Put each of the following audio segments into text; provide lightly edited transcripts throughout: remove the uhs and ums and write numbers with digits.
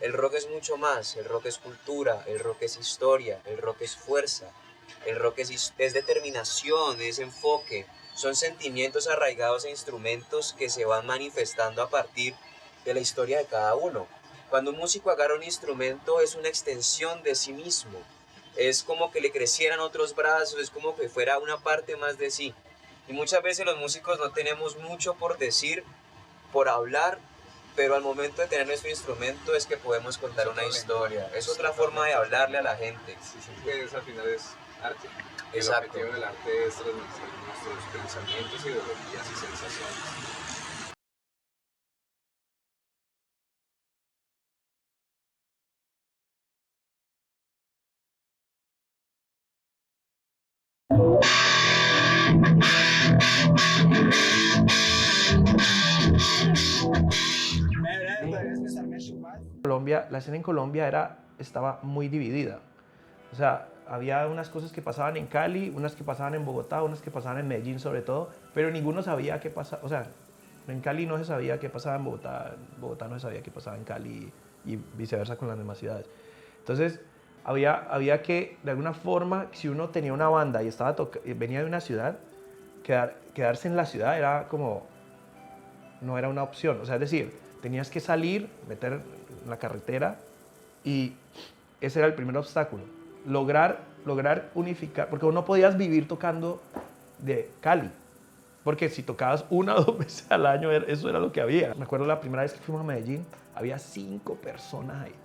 El rock es mucho más, el rock es cultura, el rock es historia, el rock es fuerza, el rock es determinación, es enfoque, son sentimientos arraigados a instrumentos que se van manifestando a partir de la historia de cada uno. Cuando un músico agarra un instrumento es una extensión de sí mismo, es como que le crecieran otros brazos, es como que fuera una parte más de sí. Y muchas veces los músicos no tenemos mucho por decir, por hablar, pero al momento de tener nuestro instrumento es que podemos contar una historia. Es otra forma de hablarle a la gente. Sí, sí, pues al final es arte. Exacto. El objetivo del arte es transmitir nuestros pensamientos, ideologías y sensaciones. Colombia, la escena en Colombia estaba muy dividida. O sea, había unas cosas que pasaban en Cali, unas que pasaban en Bogotá, unas que pasaban en Medellín sobre todo, pero ninguno sabía qué pasaba. O sea, en Cali no se sabía qué pasaba en Bogotá no se sabía qué pasaba en Cali y viceversa con las demás ciudades. Entonces, había que, de alguna forma, si uno tenía una banda y venía de una ciudad, quedarse en la ciudad era como, no era una opción. O sea, es decir, tenías que salir, meter en la carretera y ese era el primer obstáculo. Lograr unificar, porque no podías vivir tocando de Cali, porque si tocabas una o dos veces al año, eso era lo que había. Me acuerdo la primera vez que fuimos a Medellín, había 5 personas ahí.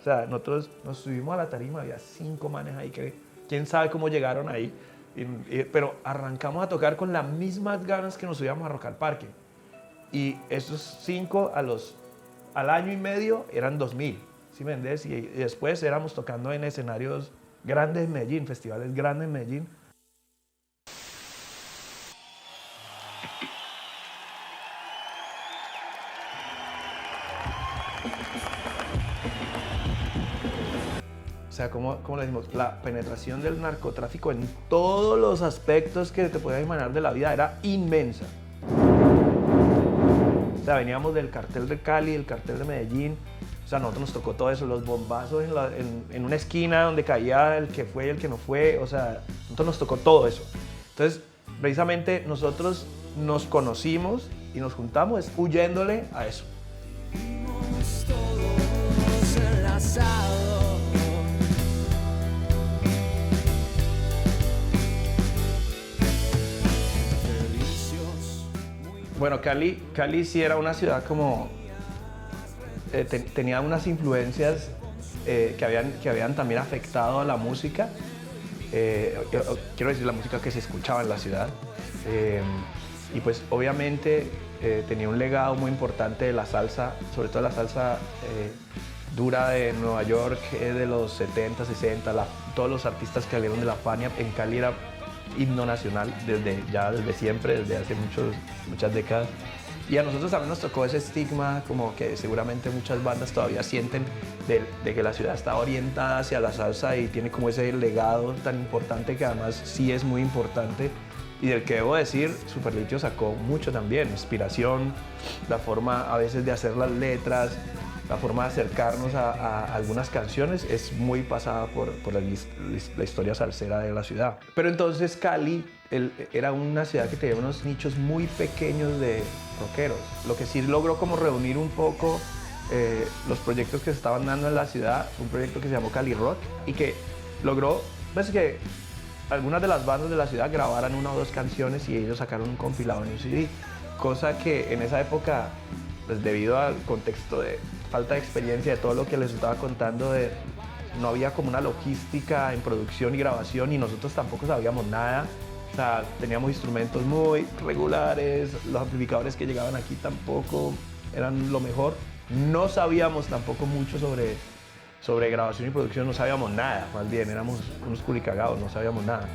O sea, nosotros nos subimos a la tarima, había 5 manes ahí que quién sabe cómo llegaron ahí, pero arrancamos a tocar con las mismas ganas que nos subíamos a Rock al Parque. Y esos 5 al año y medio eran 2000, ¿sí me entiendes? Y después éramos tocando en escenarios grandes en Medellín, festivales grandes en Medellín. O sea, ¿cómo le decimos? La penetración del narcotráfico en todos los aspectos que te puedas imaginar de la vida era inmensa. O sea, veníamos del cartel de Cali, del cartel de Medellín. O sea, a nosotros nos tocó todo eso, los bombazos en una esquina donde caía el que fue y el que no fue. O sea, a nosotros nos tocó todo eso. Entonces, precisamente nosotros nos conocimos y nos juntamos huyéndole a eso. Bueno, Cali sí era una ciudad como... tenía unas influencias que habían también afectado a la música. Quiero decir, la música que se escuchaba en la ciudad. Y pues obviamente tenía un legado muy importante de la salsa, sobre todo la salsa dura de Nueva York, de los 70, 60, todos los artistas que salieron de la Fania en Cali era himno nacional desde siempre, desde hace muchas décadas. Y a nosotros también nos tocó ese estigma, como que seguramente muchas bandas todavía sienten de que la ciudad está orientada hacia la salsa y tiene como ese legado tan importante que además sí es muy importante y del que debo decir, Superlitio sacó mucho también, inspiración, la forma a veces de hacer las letras, la forma de acercarnos a algunas canciones es muy pasada por la historia salsera de la ciudad. Pero entonces Cali era una ciudad que tenía unos nichos muy pequeños de rockeros, lo que sí logró como reunir un poco los proyectos que se estaban dando en la ciudad, un proyecto que se llamó Cali Rock y que logró pues, que algunas de las bandas de la ciudad grabaran 1 o 2 canciones y ellos sacaron un compilado en un CD, cosa que en esa época, pues debido al contexto de falta de experiencia de todo lo que les estaba contando, no había como una logística en producción y grabación y nosotros tampoco sabíamos nada. O sea, teníamos instrumentos muy regulares, los amplificadores que llegaban aquí tampoco eran lo mejor. No sabíamos tampoco mucho sobre grabación y producción, no sabíamos nada, más bien éramos unos culicagados, no sabíamos nada.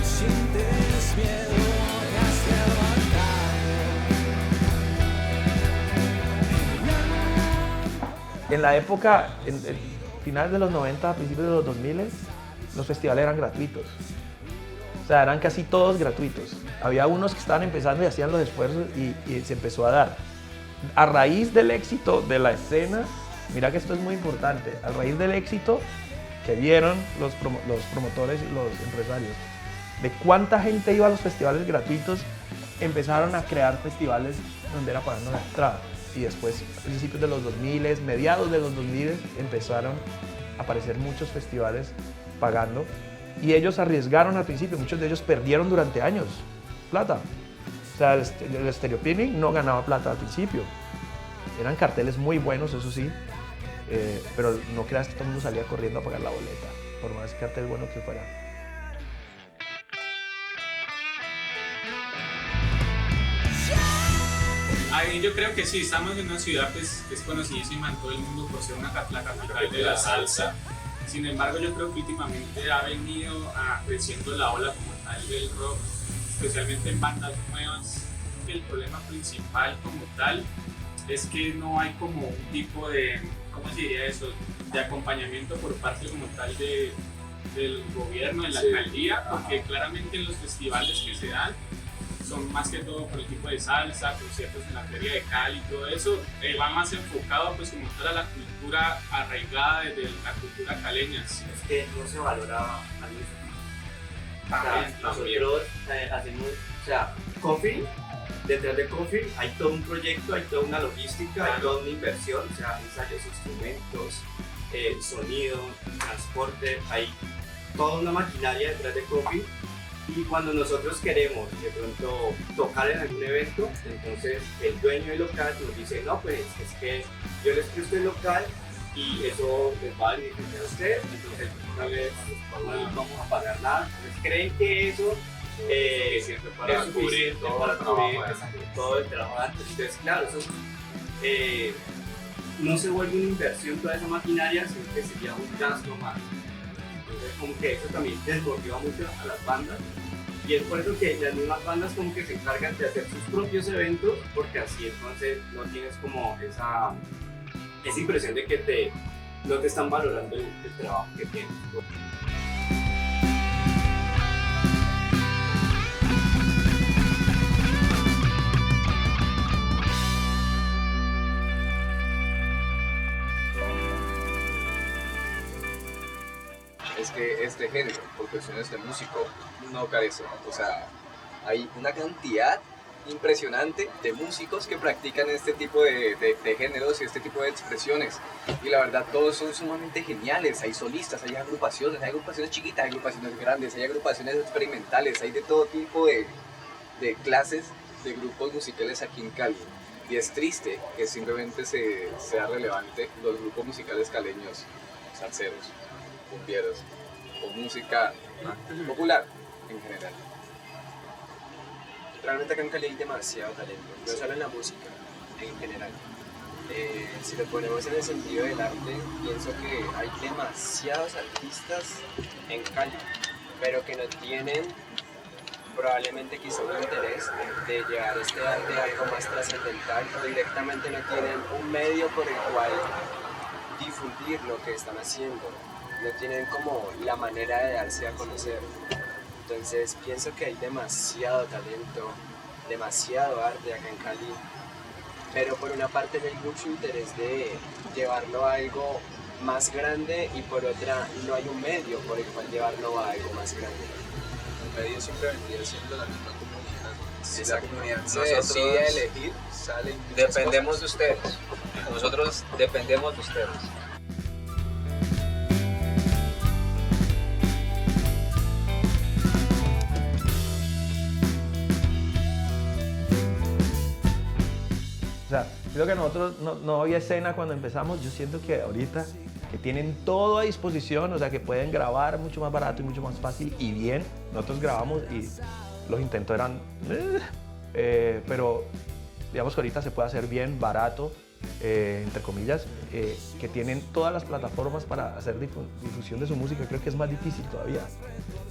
¿Sientes miedo? En la época, en finales de los 90, principios de los 2000, los festivales eran gratuitos. O sea, eran casi todos gratuitos. Había unos que estaban empezando y hacían los esfuerzos y se empezó a dar. A raíz del éxito de la escena, mira que esto es muy importante, a raíz del éxito que vieron los promotores y los empresarios, de cuánta gente iba a los festivales gratuitos, empezaron a crear festivales donde era pagando la entrada. Y después, a principios de los 2000, mediados de los 2000, empezaron a aparecer muchos festivales pagando. Y ellos arriesgaron al principio, muchos de ellos perdieron durante años plata. O sea, el Stereo Picnic no ganaba plata al principio. Eran carteles muy buenos, eso sí, pero no creas que todo el mundo salía corriendo a pagar la boleta, por más cartel bueno que fuera. Ahí yo creo que sí, estamos en una ciudad pues, que es conocidísima en todo el mundo por ser la capital de la salsa. Sin embargo, yo creo que últimamente ha venido creciendo la ola como tal del rock, especialmente en bandas nuevas. El problema principal como tal es que no hay como un tipo de, ¿cómo se diría eso?, de acompañamiento por parte como tal del gobierno, de la alcaldía, porque claramente en los festivales que se dan son más que todo por el tipo de salsa, conciertos en la Feria de Cali y todo eso, va más enfocado pues como tal a la cultura arraigada desde la cultura caleña. Es que no se valora al mismo. Nosotros hacemos, o sea, Coffee, detrás de Coffee hay todo un proyecto, hay toda una logística, hay toda una inversión, o sea, ensayos, instrumentos, sonido, transporte, hay toda una maquinaria detrás de Coffee. Y cuando nosotros queremos de pronto tocar en algún evento, entonces el dueño del local nos dice, no, pues es que yo les presto el local y eso les va a beneficiar a ustedes, entonces no les vamos a pagar nada. Entonces creen que eso es suficiente para cubrir todo el trabajo antes. Entonces, claro, eso no se vuelve una inversión toda esa maquinaria, sino que sería un gasto más. Entonces como que eso también desmotiva mucho a las bandas y es por eso que las mismas bandas como que se encargan de hacer sus propios eventos, porque así entonces no tienes como esa impresión de que no te están valorando el trabajo que tienes. Es que este género, por cuestiones de músico, no carece. O sea, hay una cantidad impresionante de músicos que practican este tipo de géneros y este tipo de expresiones. Y la verdad, todos son sumamente geniales. Hay solistas, hay agrupaciones chiquitas, hay agrupaciones grandes, hay agrupaciones experimentales, hay de todo tipo de clases de grupos musicales aquí en Cali. Y es triste que simplemente sea relevante los grupos musicales caleños, salseros, cumbieros o música popular en general. Realmente acá en Cali hay demasiado talento, no solo en la música, en general. Si lo ponemos en el sentido del arte, pienso que hay demasiados artistas en Cali, pero que no tienen probablemente quizá un interés de llevar este arte a algo más trascendental, o directamente no tienen un medio por el cual difundir lo que están haciendo, no tienen como la manera de darse a conocer. Entonces pienso que hay demasiado talento, demasiado arte acá en Cali, pero por una parte no hay mucho interés de llevarlo a algo más grande y por otra no hay un medio por el cual llevarlo a algo más grande. El medio siempre vendría siendo la misma comunidad. Si la Exacto. comunidad se Nosotros decide a elegir, salen muchas Dependemos cosas. de ustedes, nosotros dependemos de ustedes. O sea, creo que nosotros no había escena cuando empezamos. Yo siento que ahorita que tienen todo a disposición, o sea, que pueden grabar mucho más barato y mucho más fácil y bien. Nosotros grabamos y los intentos eran... pero digamos que ahorita se puede hacer bien, barato, entre comillas, que tienen todas las plataformas para hacer difusión de su música. Creo que es más difícil todavía,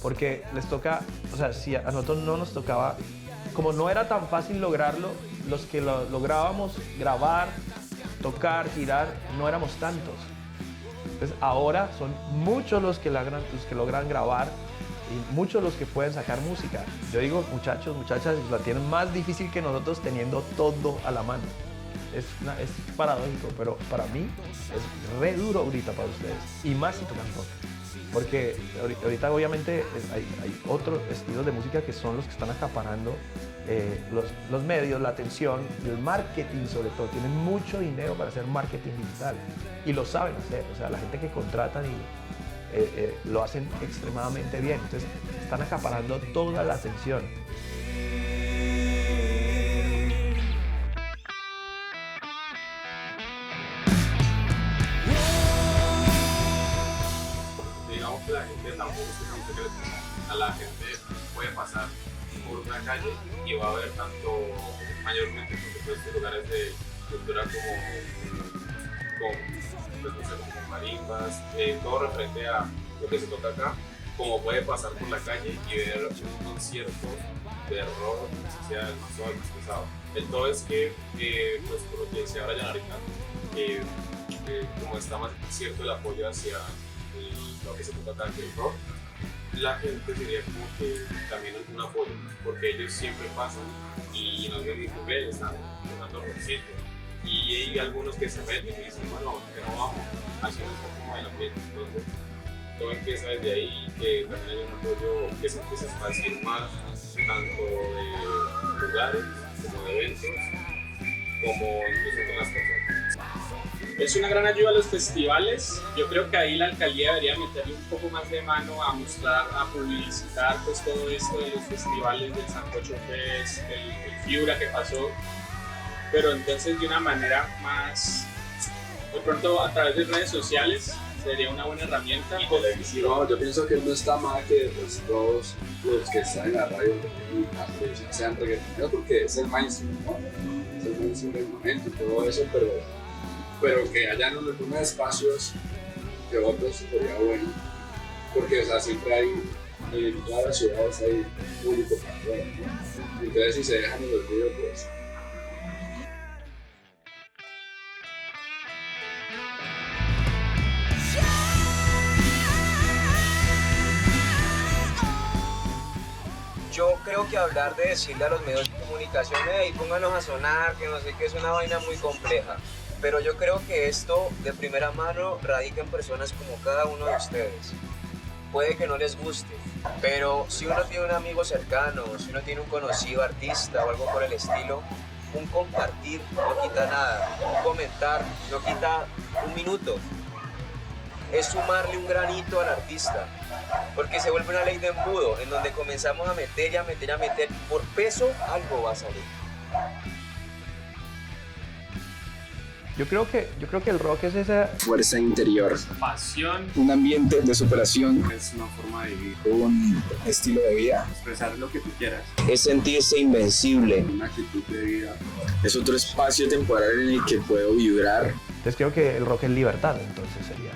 porque les toca, o sea, si a nosotros no nos tocaba, como no era tan fácil lograrlo, los que lo lográbamos grabar, tocar, girar, no éramos tantos. Entonces ahora son muchos los que logran grabar y muchos los que pueden sacar música. Yo digo, muchachos, muchachas, la tienen más difícil que nosotros teniendo todo a la mano. es paradójico, pero para mí es re duro ahorita para ustedes. Y más si tocan rock. Porque ahorita obviamente hay otros estilos de música que son los que están acaparando los medios, la atención, el marketing sobre todo. Tienen mucho dinero para hacer marketing digital y lo saben hacer. O sea, la gente que contratan lo hacen extremadamente bien. Entonces están acaparando toda la atención. Digamos que la gente tampoco se cree que a la gente puede pasar por una calle y va a haber tanto, mayormente por supuesto, lugares de cultura como marimbas, todo referente a lo que se toca acá, como puede pasar por la calle y ver un concierto de rock, sea el más suave, el más pesado. El todo es que, pues por lo que decía Brian ahorita, como está más cierto el apoyo hacia lo que se toca acá, que el rock, la gente sería como que también un apoyo, porque ellos siempre pasan y nos ven y dicen, ve, están tocando rockcito. Y hay algunos que se meten y dicen, bueno, que no vamos, así no está como el ambiente. Entonces, todo empieza desde ahí, que también hay un apoyo que se empieza a esparcir más, tanto de lugares, como de eventos, como incluso con las personas. Es una gran ayuda a los festivales. Yo creo que ahí la alcaldía debería meterle un poco más de mano a mostrar, a publicitar pues todo esto de los festivales del Sancocho Fest, el Fiura que pasó, pero entonces de una manera más, de pronto a través de redes sociales sería una buena herramienta. Y televisiva. No, yo pienso que no está mal que pues, todos los que están en la radio y la televisión sean reggaetoneros porque es el mainstream, ¿no? Es el mainstream del momento y todo eso, pero que hayan algunos espacios que otros sería bueno, porque o sea, siempre hay, en todas las ciudades hay público para todo, ¿no? Entonces si se dejan en los vídeos, pues... Yo creo que hablar de decirle a los medios de comunicación, hey, pónganos a sonar, que no sé qué, es una vaina muy compleja. Pero yo creo que esto de primera mano radica en personas como cada uno de ustedes. Puede que no les guste, pero si uno tiene un amigo cercano, si uno tiene un conocido artista o algo por el estilo, un compartir no quita nada, un comentar no quita un minuto. Es sumarle un granito al artista, porque se vuelve una ley de embudo, en donde comenzamos a meter y a meter y a meter. Por peso algo va a salir. Yo creo que el rock es esa Fuerza interior, pasión, un ambiente de superación, Es una forma de vivir, un estilo de vida, expresar lo que tú quieras. Es sentirse invencible. una actitud de vida. Es otro espacio temporal en el que puedo vibrar. Entonces creo que el rock es libertad, entonces sería.